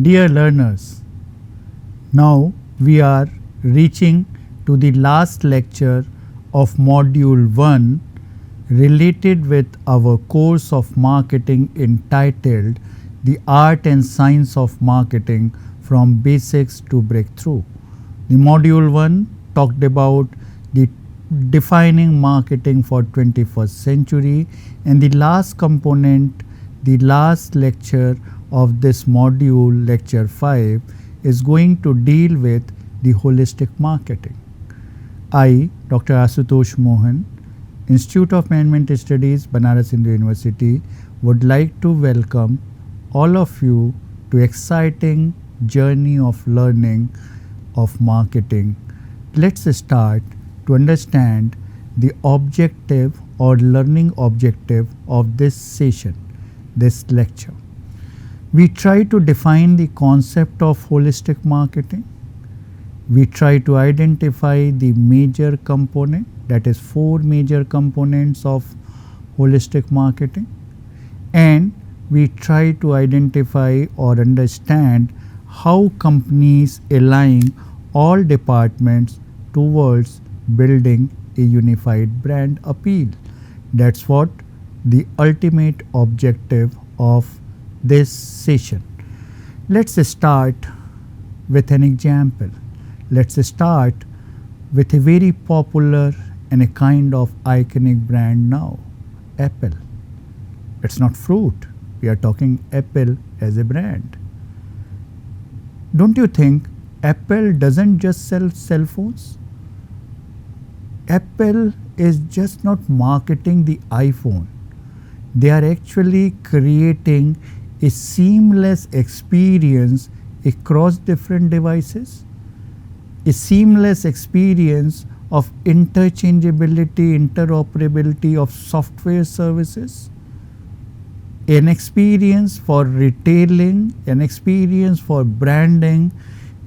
Dear learners, now we are reaching to the last lecture of Module 1 related with our course of marketing entitled The Art and Science of Marketing from Basics to Breakthrough. The Module 1 talked about the defining marketing for 21st century, and the last component, the last lecture of this module, lecture 5, is going to deal with the holistic marketing. I, Dr. Asutosh Mohan, Institute of Management Studies, Banaras Hindu University, would like to welcome all of you to exciting journey of learning of marketing. Let's start to understand the objective or learning objective of this session, this lecture. We try to define the concept of holistic marketing. We try to identify the major component, that is 4 major components of holistic marketing, and we try to identify or understand how companies align all departments towards building a unified brand appeal. That's what the ultimate objective of this session. Let's start with an example. Let's start with a very popular and a kind of iconic brand now, Apple. It's not fruit. We are talking Apple as a brand. Don't you think Apple doesn't just sell cell phones? Apple is just not marketing the iPhone. They are actually creating a seamless experience across different devices, a seamless experience of interchangeability, interoperability of software services, an experience for retailing, an experience for branding,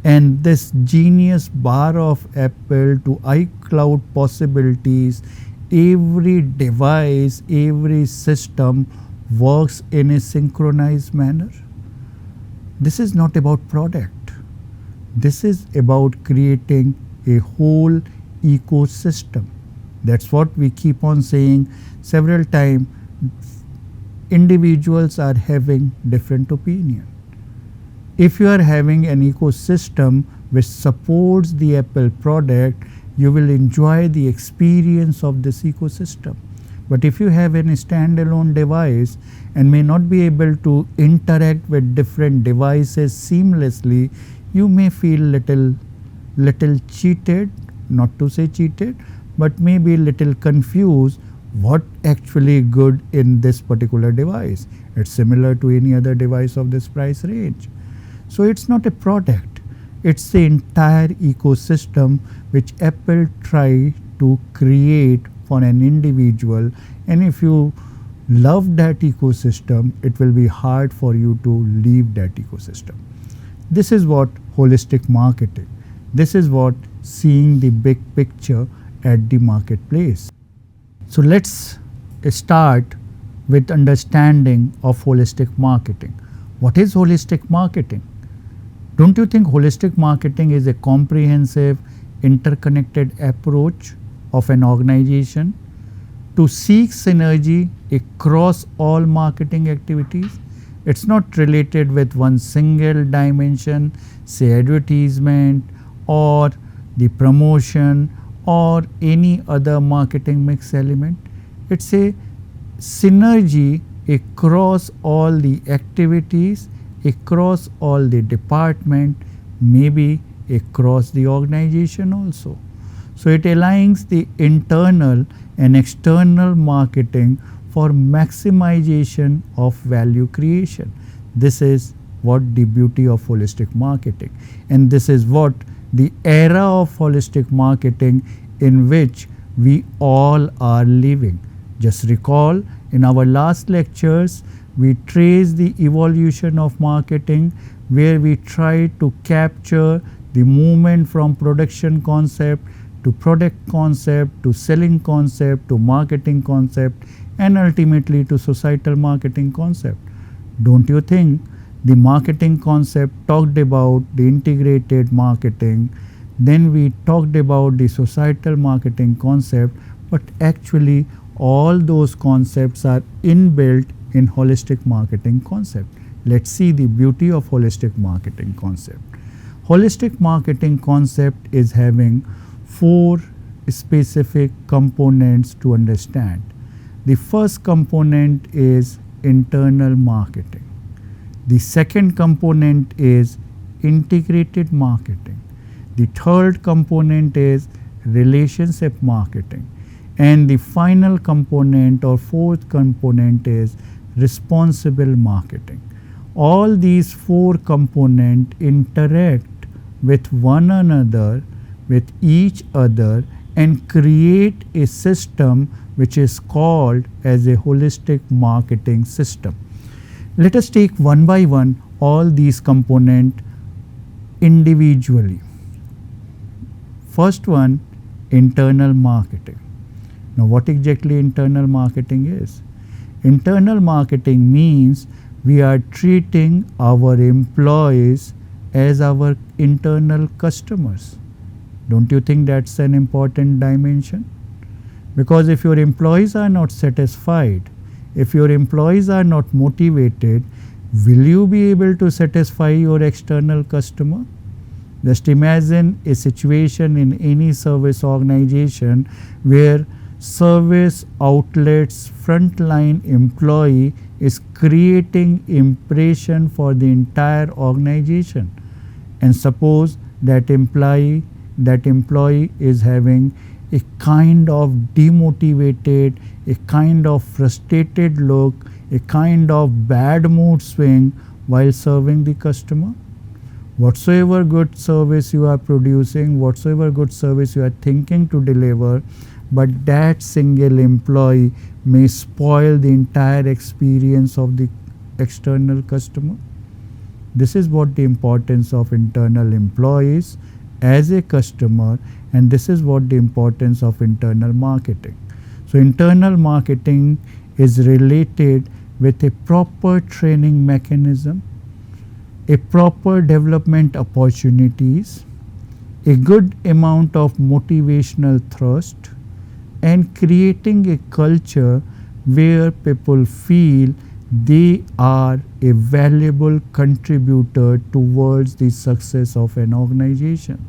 and this genius bar of Apple to iCloud possibilities. Every device, every system works in a synchronized manner. This is not about product. This is about creating a whole ecosystem. That's what we keep on saying several times. Individuals are having different opinion. If you are having an ecosystem which supports the Apple product, you will enjoy the experience of this ecosystem. But if you have a standalone device and may not be able to interact with different devices seamlessly, you may feel little cheated, not to say cheated, but maybe little confused what actually good in this particular device. It's similar to any other device of this price range. So it's not a product, it's the entire ecosystem which Apple try to create for an individual, and if you love that ecosystem, it will be hard for you to leave that ecosystem. This is what holistic marketing, this is what seeing the big picture at the marketplace. So let's start with understanding of holistic marketing. What is holistic marketing? Don't you think holistic marketing is a comprehensive, interconnected approach of an organization to seek synergy across all marketing activities? It's not related with one single dimension, say advertisement or the promotion or any other marketing mix element. It's a synergy across all the activities, across all the department, maybe across the organization also. So it aligns the internal and external marketing for maximization of value creation. This is what the beauty of holistic marketing, and this is what the era of holistic marketing in which we all are living. Just recall, in our last lectures we traced the evolution of marketing, where we tried to capture the movement from production concept to product concept to selling concept to marketing concept and ultimately to societal marketing concept. Don't you think The marketing concept talked about the integrated marketing, then we talked about the societal marketing concept, but actually all those concepts are inbuilt in holistic marketing concept. Let's see the beauty of holistic marketing concept. Holistic marketing concept is having 4 specific components to understand. The first component is internal marketing. The second component is integrated marketing. The third component is relationship marketing. And the final component or fourth component is responsible marketing. All these 4 components interact with one another, with each other, and create a system which is called as a holistic marketing system. Let us take one by one all these components individually. First one, internal marketing. Now what exactly internal marketing is? Internal marketing means we are treating our employees as our internal customers. Don't you think that's an important dimension? Because if your employees are not satisfied, if your employees are not motivated, will you be able to satisfy your external customer? Just imagine a situation in any service organization where service outlets frontline employee is creating impression for the entire organization, and suppose that employee is having a kind of demotivated, a kind of frustrated look, a kind of bad mood swing while serving the customer. Whatsoever good service you are producing, whatsoever good service you are thinking to deliver, but that single employee may spoil the entire experience of the external customer. This is what the importance of internal employees as a customer, and this is what the importance of internal marketing. So internal marketing is related with a proper training mechanism, a proper development opportunities, a good amount of motivational thrust, and creating a culture where people feel they are a valuable contributor towards the success of an organization.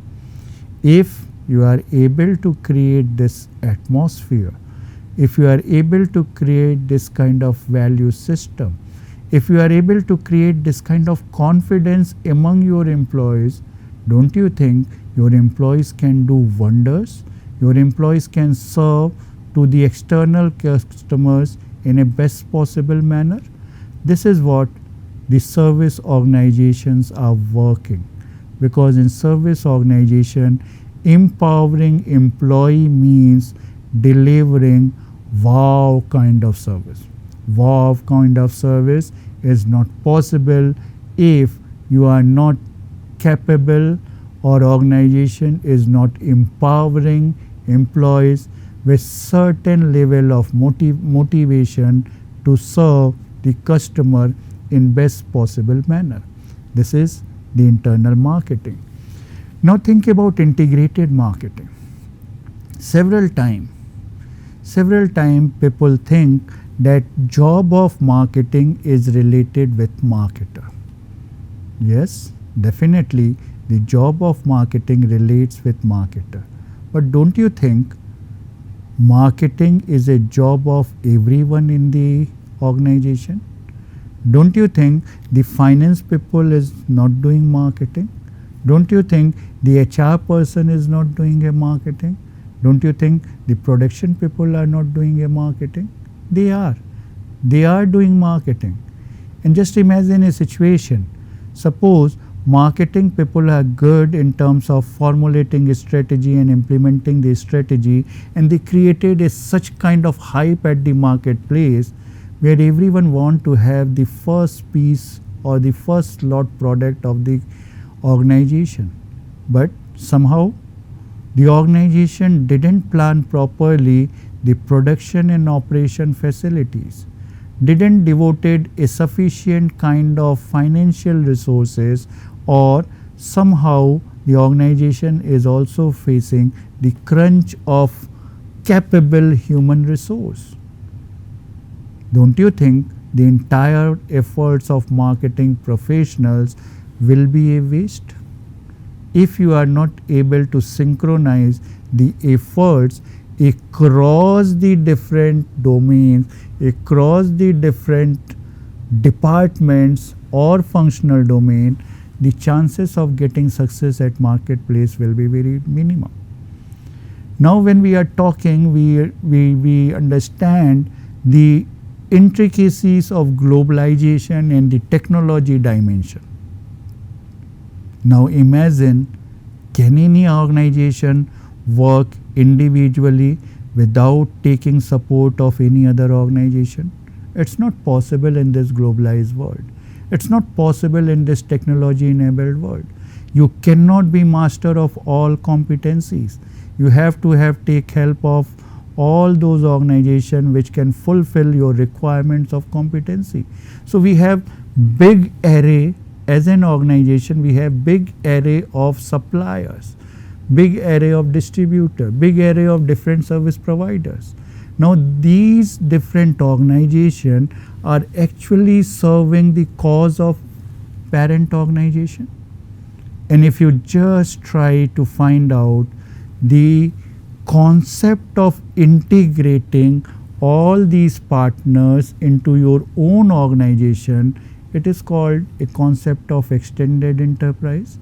If you are able to create this atmosphere, if you are able to create this kind of value system, if you are able to create this kind of confidence among your employees, don't you think your employees can do wonders? Your employees can serve to the external customers in a best possible manner. This is what the service organizations are working, because in service organization, empowering employee means delivering wow kind of service. Wow kind of service is not possible if you are not capable, or organization is not empowering employees with certain level of motivation to serve the customer in best possible manner. This is the internal marketing. Now think about integrated marketing. Several time people think that job of marketing is related with marketer. Yes, definitely the job of marketing relates with marketer. But don't you think marketing is a job of everyone in the organization? Don't you think the finance people is not doing marketing? Don't you think the HR person is not doing a marketing? Don't you think the production people are not doing a marketing? They are. They are doing marketing. And just imagine a situation. Suppose marketing people are good in terms of formulating a strategy and implementing the strategy, and they created a such kind of hype at the marketplace where everyone want to have the first piece or the first lot product of the organization. But somehow the organization didn't plan properly the production and operation facilities. didn't devoted a sufficient kind of financial resources, or somehow the organization is also facing the crunch of capable human resource. Don't you think the entire efforts of marketing professionals will be a waste? If you are not able to synchronize the efforts across the different domains, across the different departments or functional domain, the chances of getting success at marketplace will be very minimum. Now when we are talking, we understand the intricacies of globalization and the technology dimension. Now imagine, can any organization work individually without taking support of any other organization? It's not possible in this globalized world. It's not possible in this technology enabled world. You cannot be master of all competencies. You have to take help of all those organizations which can fulfill your requirements of competency. So we have big array as an organization, we have big array of suppliers, big array of distributor, big array of different service providers. Now these different organizations are actually serving the cause of parent organization. And if you just try to find out the concept of integrating all these partners into your own organization, it is called a concept of extended enterprise.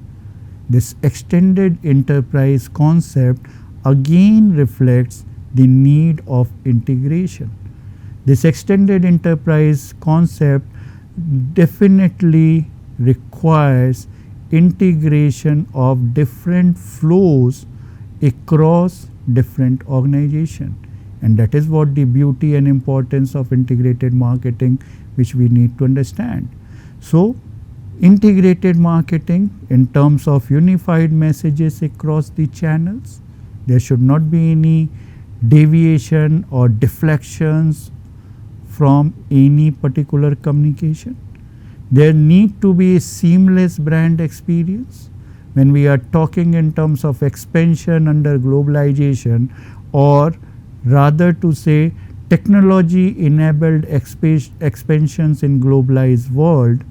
This extended enterprise concept again reflects the need of integration. This extended enterprise concept definitely requires integration of different flows across different organizations, and that is what the beauty and importance of integrated marketing which we need to understand. So integrated marketing in terms of unified messages across the channels, there should not be any deviation or deflections from any particular communication. There need to be a seamless brand experience. When we are talking in terms of expansion under globalization, or rather to say technology enabled expansions in globalized world,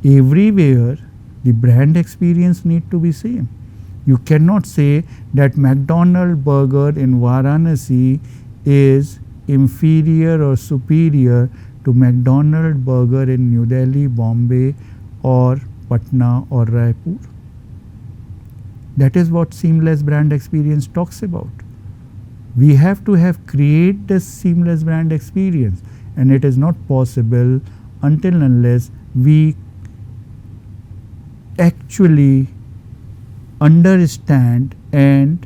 everywhere the brand experience need to be same. You cannot say that McDonald's burger in Varanasi is inferior or superior to McDonald's burger in New Delhi, Bombay or Patna or Raipur. That is what seamless brand experience talks about. We have to create this seamless brand experience, and it is not possible until unless we actually understand and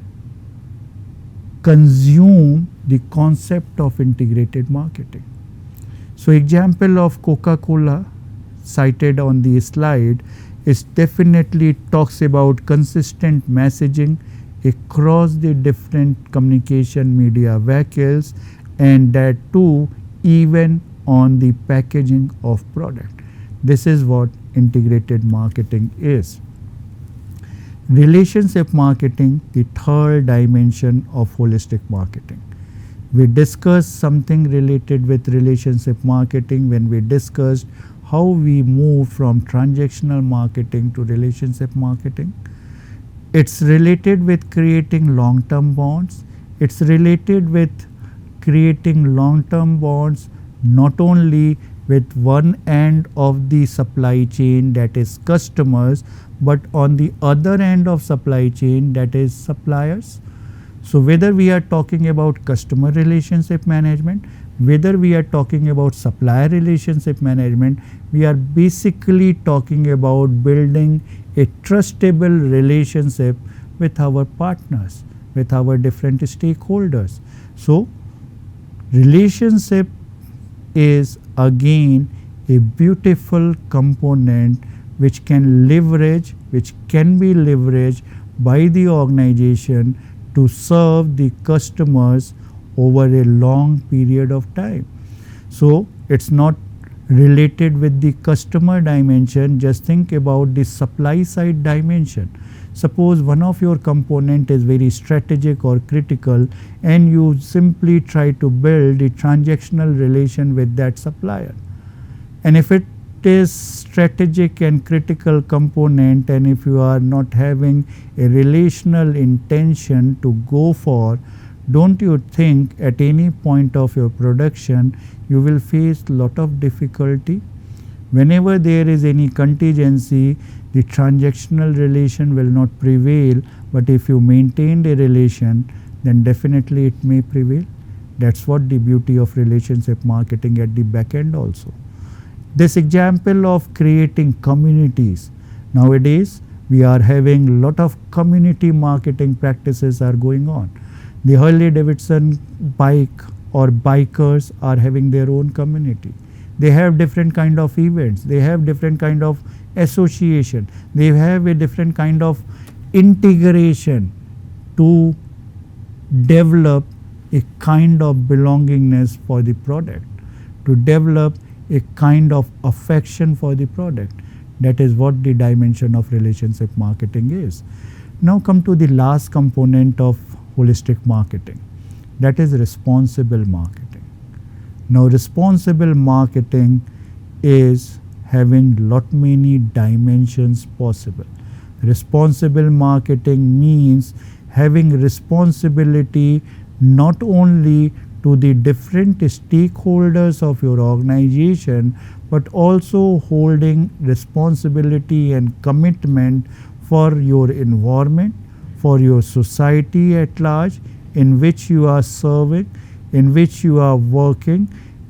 consume the concept of integrated marketing. So example of Coca-Cola cited on the slide is definitely talks about consistent messaging across the different communication media vehicles, and that too even on the packaging of product. This is what integrated marketing is. Relationship marketing, the third dimension of holistic marketing. We discussed something related with relationship marketing when we discussed how we move from transactional marketing to relationship marketing. It's related with creating long-term bonds. It's related with creating long-term bonds not only with one end of the supply chain, that is customers, but on the other end of supply chain, that is suppliers. So whether we are talking about customer relationship management, whether we are talking about supplier relationship management, we are basically talking about building a trustable relationship with our partners, with our different stakeholders. So relationship is again a beautiful component which can be leveraged by the organization to serve the customers over a long period of time. So It's not related with the customer dimension. Just think about the supply side dimension. Suppose one of your component is very strategic or critical, and you simply try to build a transactional relation with that supplier. And if it is strategic and critical component, and if you are not having a relational intention to go for, don't you think at any point of your production you will face lot of difficulty? Whenever there is any contingency, the transactional relation will not prevail, but if you maintained a relation, then definitely it may prevail. That's what the beauty of relationship marketing at the back end also. This example of creating communities. Nowadays, we are having lot of community marketing practices are going on. The Harley Davidson bike or bikers are having their own community. They have different kind of events. They have different kind of association. They have a different kind of integration to develop a kind of belongingness for the product, to develop a kind of affection for the product. That is what the dimension of relationship marketing is. Now come to the last component of holistic marketing, that is responsible marketing. Now responsible marketing is having lot many dimensions possible. Responsible marketing means having responsibility not only to the different stakeholders of your organization, but also holding responsibility and commitment for your environment, for your society at large in which you are serving, in which you are working.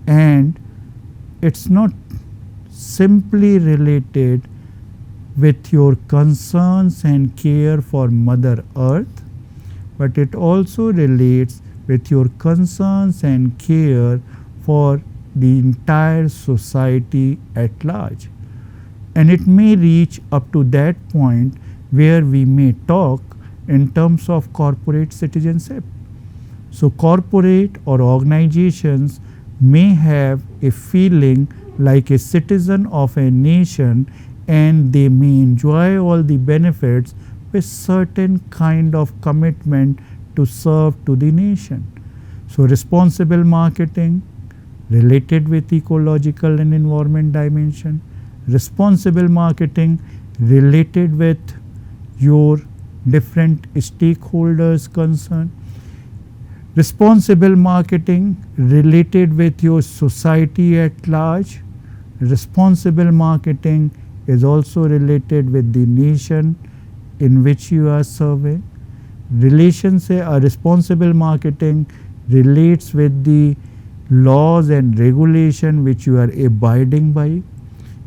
And it's not simply related with your concerns and care for Mother Earth, but it also relates with your concerns and care for the entire society at large. And it may reach up to that point where we may talk in terms of corporate citizenship. So corporate or organizations may have a feeling like a citizen of a nation, and they may enjoy all the benefits with certain kind of commitment to serve to the nation. So responsible marketing related with ecological and environment dimension, responsible marketing related with your different stakeholders concern, responsible marketing related with your society at large, responsible marketing is also related with the nation in which you are serving. Responsible marketing relates with the laws and regulation which you are abiding by.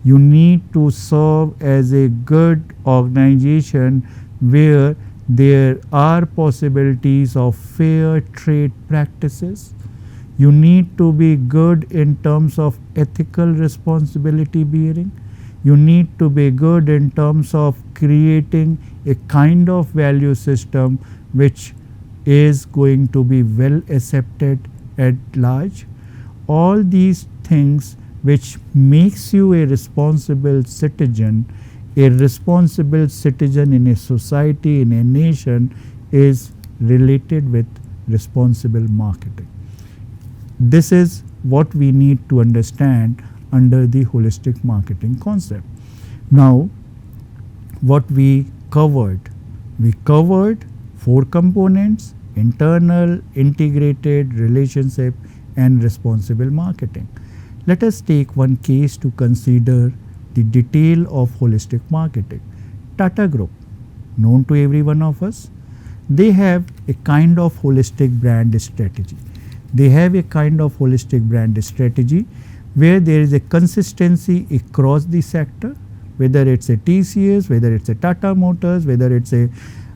You need to serve as a good organization where there are possibilities of fair trade practices. You need to be good in terms of ethical responsibility bearing. You need to be good in terms of creating a kind of value system which is going to be well accepted at large. All these things which makes you a responsible citizen in a society, in a nation, is related with responsible marketing. This is what we need to understand under the holistic marketing concept. Now, what we covered 4 components: internal, integrated, relationship, and responsible marketing. Let us take one case to consider the detail of holistic marketing. Tata Group, known to every one of us, they have a kind of holistic brand strategy. They have a kind of holistic brand strategy where there is a consistency across the sector, whether it's a TCS, whether it's a Tata Motors, whether it's a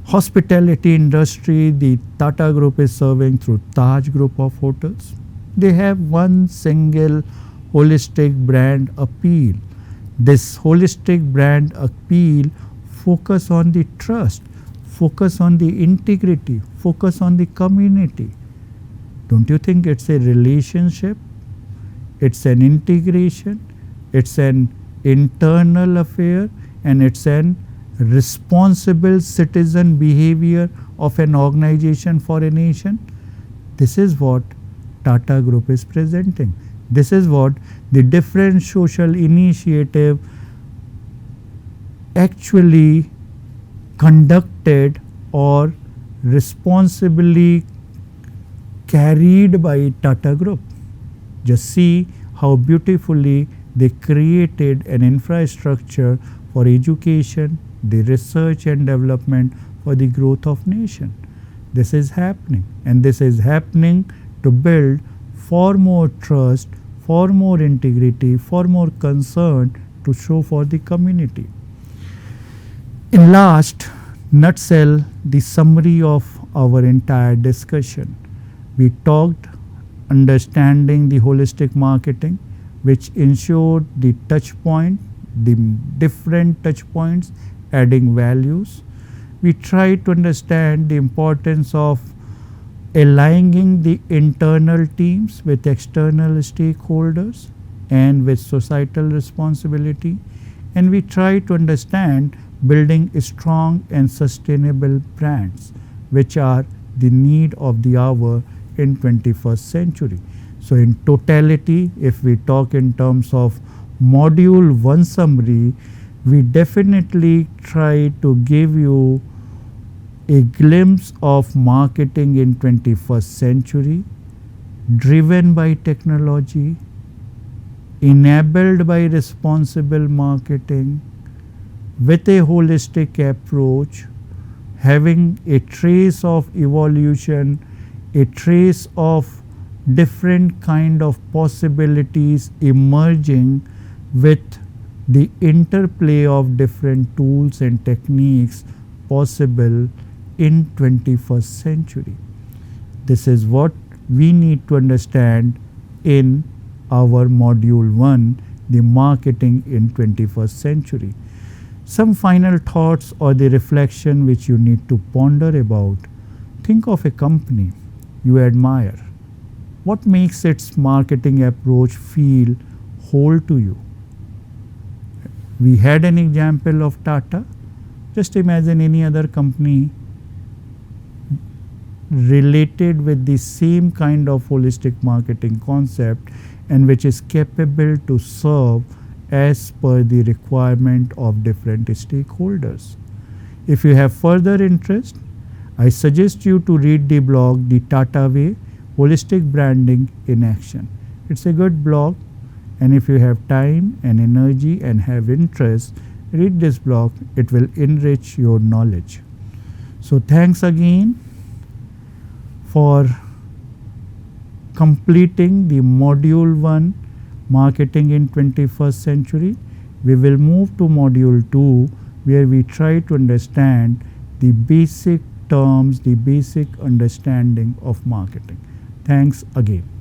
hospitality industry. The Tata Group is serving through Taj Group of hotels. They have one single holistic brand appeal. This holistic brand appeal focus on the trust, focus on the integrity, focus on the community. Don't you think it's a relationship? it's an integration, it's an internal affair, and it's an responsible citizen behavior of an organization for a nation. This is what Tata Group is presenting. This is what the different social initiative actually conducted or responsibly carried by Tata Group. Just see how beautifully they created an infrastructure for education, the research and development for the growth of nation. This is happening, and this is happening to build far more trust, far more integrity, far more concern to show for the community. In last nutshell, the summary of our entire discussion. We talked understanding the holistic marketing, which ensured the touch point, the different touch points adding values. We tried to understand the importance of aligning the internal teams with external stakeholders and with societal responsibility. And we try to understand building strong and sustainable brands, which are the need of the hour in 21st century. So in totality, if we talk in terms of module 1 summary, we definitely try to give you a glimpse of marketing in 21st century, driven by technology, enabled by responsible marketing, with a holistic approach, having a trace of evolution, a trace of different kind of possibilities emerging with the interplay of different tools and techniques possible in 21st century. This is what we need to understand in our module 1, the marketing in 21st century. Some final thoughts or the reflection which you need to ponder about. Think of a company you admire. What makes its marketing approach feel whole to you? We had an example of Tata. Just imagine any other company related with the same kind of holistic marketing concept and which is capable to serve as per the requirement of different stakeholders. If you have further interest, I suggest you to read the blog The Tata Way, Holistic Branding in Action. It's a good blog, and if you have time and energy and have interest, read this blog. It will enrich your knowledge. So thanks again for completing the module 1, marketing in 21st century. We will move to module 2, where we try to understand the basic terms, the basic understanding of marketing. Thanks again.